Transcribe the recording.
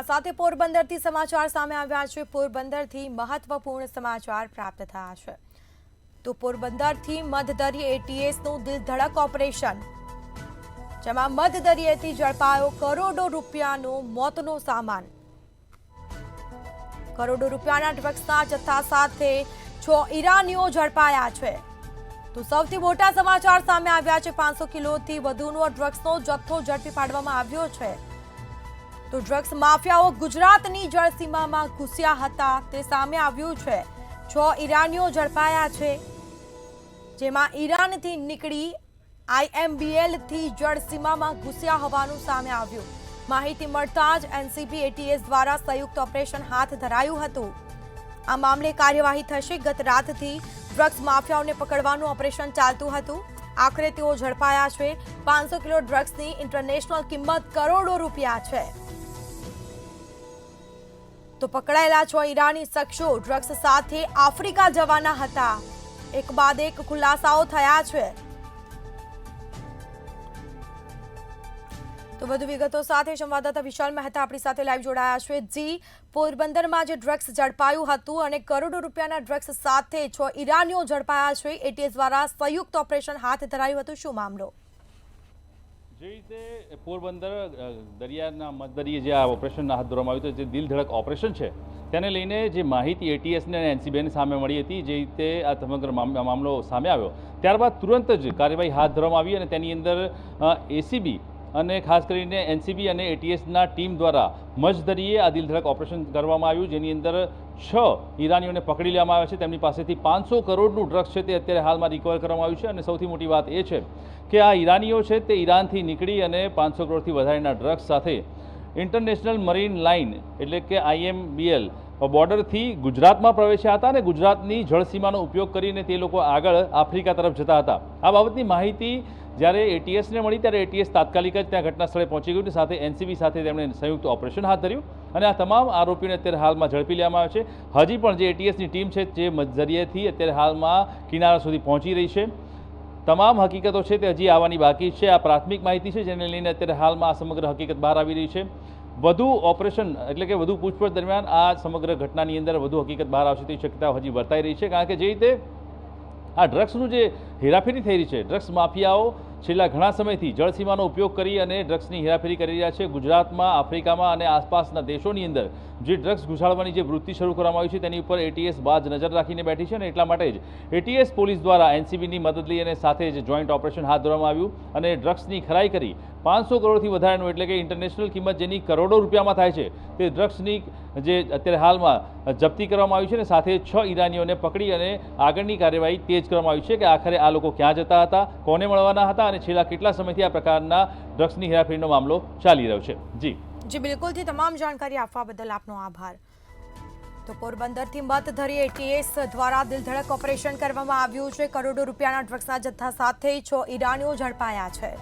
સાથે પોરબંદરથી સમાચાર સામે આવ્યા છે। પોરબંદરથી મહત્વપૂર્ણ સમાચાર પ્રાપ્ત થયા છે। તો પોરબંદરથી મધદરિયે એટીએસનું દિલધડક ઓપરેશન, જેમાં મધદરિયેથી ઝડપાયો કરોડો રૂપિયાનો મોતનો સામાન। કરોડો રૂપિયાના ડ્રગ્સના જથ્થા સાથે 6 ઈરાનીઓ ઝડપાયા છે। તો સૌથી મોટા સમાચાર સામે આવ્યા છે। 500 કિલોથી વધુનો ડ્રગ્સનો જથ્થો ઝડપી પાડવામાં આવ્યો છે। તો ડ્રગ્સ માફિયાઓ ગુજરાતની જળસીમામાં ઘૂસ્યા હતા તે સામે આવ્યું છે। 6 ઈરાનીઓ ઝડપાયા છે, જેમાં ઈરાનથી નીકળી IMBL થી જળસીમામાં ઘૂસ્યા હોવાનું સામે આવ્યું। માહિતી મળતા જ એનસીબી એટીએસ દ્વારા સંયુક્ત ઓપરેશન હાથ ધરાયું હતું। આ મામલે કાર્યવાહી થશે। ગત રાતથી ડ્રગ્સ માફિયાઓને પકડવાનું ઓપરેશન ચાલતું હતું। આખરે તેઓ ઝડપાયા છે। 500 કિલો ડ્રગ્સની ઇન્ટરનેશનલ કિંમત કરોડો રૂપિયા છે। તો પકડાયેલા 6 ઈરાની શખ્સો ડ્રગ્સ સાથે આફ્રિકા જવાના હતા। એક બાદ એક ખુલાસાઓ થયા છે। તો વધુ વિગતો સાથે સંવાદદાતા વિશાલ મહેતા આપણી સાથે લાઈવ જોડાયા છે। જી, પોરબંદરમાં જે ડ્રગ્સ ઝડપાયું હતું અને કરોડો રૂપિયાના ડ્રગ્સ સાથે 6 ઈરાનીઓ ઝડપાયા છે, એટીએસ દ્વારા સંયુક્ત ઓપરેશન હાથ ધરાયું હતું, શું મામલો? જે રીતે પોરબંદર દરિયાના મધદરિયે જે આ ઓપરેશન હાથ ધરવામાં આવ્યું હતું, જે દિલધડક ઓપરેશન છે, તેને લઈને જે માહિતી એટીએસને અને એનસીબીને સામે મળી હતી, જે રીતે આ સમગ્ર મામલો સામે આવ્યો, ત્યારબાદ તુરંત જ કાર્યવાહી હાથ ધરવામાં આવી અને તેની અંદર એસીબી અને ખાસ કરીને એનસીબી અને એટીએસના ટીમ દ્વારા મધદરિયે આ દિલધડક ઓપરેશન કરવામાં આવ્યું, જેની અંદર 6 ઈરાનીઓને પકડી લેવામાં આવ્યા છે। તેમની પાસેથી 500 કરોડનું ડ્રગ્સ છે તે અત્યારે હાલમાં રિકવર કરવામાં આવ્યું છે। અને સૌથી મોટી વાત એ છે કે આ ઈરાનીઓ છે તે ઈરાનથી નીકળી અને 500 કરોડથી વધારેના ડ્રગ્સ સાથે ઇન્ટરનેશનલ મરીન લાઇન એટલે કે IMBL બોર્ડરથી ગુજરાતમાં પ્રવેશ્યા હતા અને ગુજરાતની જળસીમાનો ઉપયોગ કરીને તે લોકો આગળ આફ્રિકા તરફ જતા હતા। આ બાબતની માહિતી જ્યારે એટીએસને મળી ત્યારે એટીએસ તાત્કાલિક જ ત્યાં ઘટના સ્થળે પહોંચી ગયું, સાથે એનસીબી સાથે તેમણે સંયુક્ત ઓપરેશન હાથ ધર્યું અને આ તમામ આરોપીઓને અત્યારે હાલમાં ઝડપી લેવામાં આવ્યા છે। હજી પણ જે એટીએસની ટીમ છે જે મધદરિયેથી અત્યારે હાલમાં કિનારા સુધી પહોંચી રહી છે। તમામ હકીકતો છે તે હજી આવવાની બાકી છે। આ પ્રાથમિક માહિતી છે જેને લઈને અત્યારે હાલમાં આ સમગ્ર હકીકત બહાર આવી રહી છે। વધુ ઓપરેશન એટલે કે વધુ પૂછપરછ દરમિયાન આ સમગ્ર ઘટનાની અંદર વધુ હકીકત બહાર આવશે તેવી શક્યતાઓ હજી વર્તાઈ રહી છે, કારણ કે જે રીતે આ ડ્રગ્સનું જે હેરાફેરી થઈ રહી છે, ડ્રગ્સ માફિયાઓ છેલ્લા ઘણા સમયથી જળસીમાનો ઉપયોગ કરી અને ડ્રગ્સની હેરાફેરી કરી રહ્યા છે। ગુજરાતમાં, આફ્રિકામાં અને આસપાસના દેશોની અંદર જે ડ્રગ્સ ઘુસાડવાની જે વૃત્તિ શરૂ કરવામાં આવી છે તેની ઉપર એટીએસ બાજ નજર રાખીને બેઠી છે અને એટલા માટે જ એટીએસ પોલીસ દ્વારા એનસીબીની મદદ લઈ અને સાથે જ જોઈન્ટ ઓપરેશન હાથ ધરવામાં આવ્યું અને ડ્રગ્સની ખરાઈ કરી 500 કરોડથી વધારેનું એટલે કે ઇન્ટરનેશનલ કિંમત જેની કરોડો રૂપિયામાં થાય છે તે ડ્રગ્સની જે અત્યારે હાલમાં જપ્તી કરવામાં આવી છે અને સાથે 6 ઈરાનીઓને પકડી અને આગળની કાર્યવાહી તેજ કરવામાં આવી છે કે આખરે આ લોકો ક્યાં જતા હતા, કોને મળવાના હતા અને છેલ્લા કેટલા સમયથી આ પ્રકારના ડ્રગ્સની હેરાફેરીનો મામલો ચાલી રહ્યો છે। જી બિલકુલથી તમામ જાણકારી આપવા બદલ આપનો આભાર। તો પોરબંદરથી મધદરિયે એટીએસ દ્વારા દિલધડક ઓપરેશન કરવામાં આવ્યું છે। કરોડો રૂપિયાના ડ્રગ્સના જથ્થા સાથે 6 ઈરાનીઓ ઝડપાયા છે।